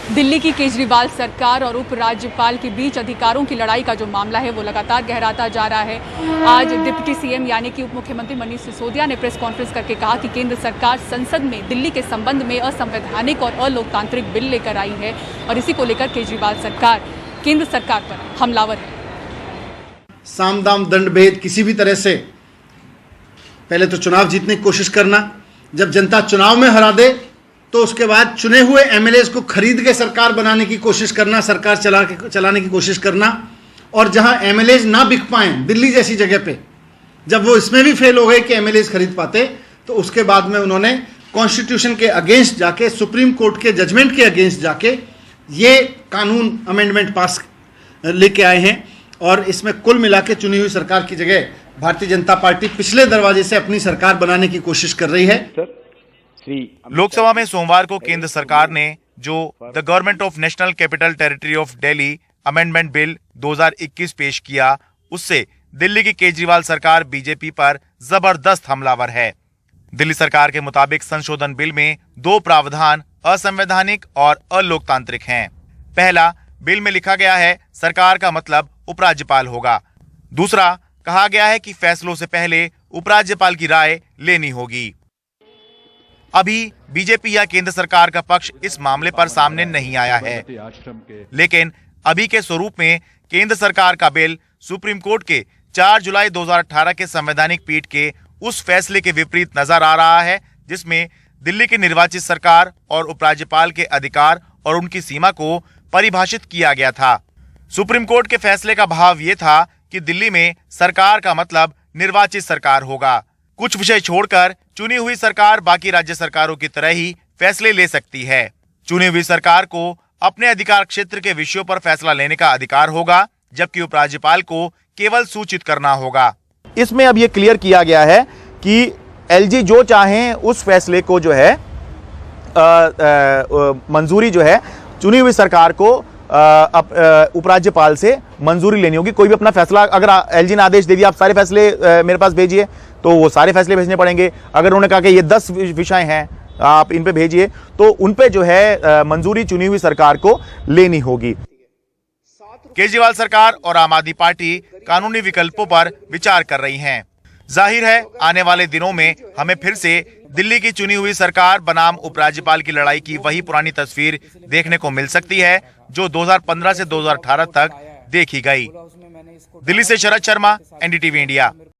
दिल्ली की केजरीवाल सरकार और उपराज्यपाल के बीच अधिकारों की लड़ाई का जो मामला है वो लगातार गहराता जा रहा है। आज डिप्टी सीएम यानी कि उप मुख्यमंत्री मनीष सिसोदिया ने प्रेस कॉन्फ्रेंस करके कहा कि केंद्र सरकार संसद में दिल्ली के संबंध में असंवैधानिक और अलोकतांत्रिक बिल लेकर आई है और इसी को लेकर केजरीवाल सरकार केंद्र सरकार पर हमलावर है। साम दाम दंड भेद किसी भी तरह से पहले तो चुनाव जीतने की कोशिश करना, जब जनता चुनाव में हरा दे तो उसके बाद चुने हुए एमएलएज को खरीद के सरकार बनाने की कोशिश करना, सरकार चलाने की कोशिश करना, और जहां एमएलएज ना बिक पाए दिल्ली जैसी जगह पे, जब वो इसमें भी फेल हो गए कि एमएलएज खरीद पाते, तो उसके बाद में उन्होंने कॉन्स्टिट्यूशन के अगेंस्ट जाके, सुप्रीम कोर्ट के जजमेंट के अगेंस्ट जाके ये कानून अमेंडमेंट पास लेके आए हैं। और इसमें कुल मिला के चुनी हुई सरकार की जगह भारतीय जनता पार्टी पिछले दरवाजे से अपनी सरकार बनाने की कोशिश कर रही है। लोकसभा में सोमवार को केंद्र सरकार ने जो the government of national capital territory of Delhi amendment bill 2021 पेश किया, उससे दिल्ली की केजरीवाल सरकार बीजेपी पर जबरदस्त हमलावर है। दिल्ली सरकार के मुताबिक संशोधन बिल में दो प्रावधान असंवैधानिक और अलोकतांत्रिक हैं। पहला, बिल में लिखा गया है सरकार का मतलब उपराज्यपाल होगा। दूसरा, कहा गया है कि फैसलों से पहले उपराज्यपाल की राय लेनी होगी। अभी बीजेपी या केंद्र सरकार का पक्ष इस मामले पर सामने नहीं आया है, लेकिन अभी के स्वरूप में केंद्र सरकार का बिल सुप्रीम कोर्ट के 4 जुलाई 2018 के संवैधानिक पीठ के उस फैसले के विपरीत नजर आ रहा है, जिसमें दिल्ली की निर्वाचित सरकार और उपराज्यपाल के अधिकार और उनकी सीमा को परिभाषित किया गया था। सुप्रीम कोर्ट के फैसले का भाव ये था कि दिल्ली में सरकार का मतलब निर्वाचित सरकार होगा। कुछ विषय छोड़कर चुनी हुई सरकार बाकी राज्य सरकारों की तरह ही फैसले ले सकती है। चुनी हुई सरकार को अपने अधिकार क्षेत्र के विषयों पर फैसला लेने का अधिकार होगा, जबकि उपराज्यपाल को केवल सूचित करना होगा। इसमें अब ये क्लियर किया गया है कि एलजी जो चाहें उस फैसले को जो है मंजूरी जो है चुनी हुई सरकार को उपराज्यपाल से मंजूरी लेनी होगी। कोई भी अपना फैसला अगर एलजी ने आदेश दे दिया आप सारे फैसले मेरे पास भेजिए, तो वो सारे फैसले भेजने पड़ेंगे। अगर उन्होंने कहा कि ये 10 विषय हैं आप इन पे भेजिए, तो उन पे जो है मंजूरी चुनी हुई सरकार को लेनी होगी। केजरीवाल सरकार और आम आदमी पार्टी कानूनी विकल्पों पर विचार कर रही हैं। जाहिर है आने वाले दिनों में हमें फिर से दिल्ली की चुनी हुई सरकार बनाम उपराज्यपाल की लड़ाई की वही पुरानी तस्वीर देखने को मिल सकती है जो 2015 से 2018 तक देखी गई। दिल्ली से शरद शर्मा, एनडीटीवी इंडिया।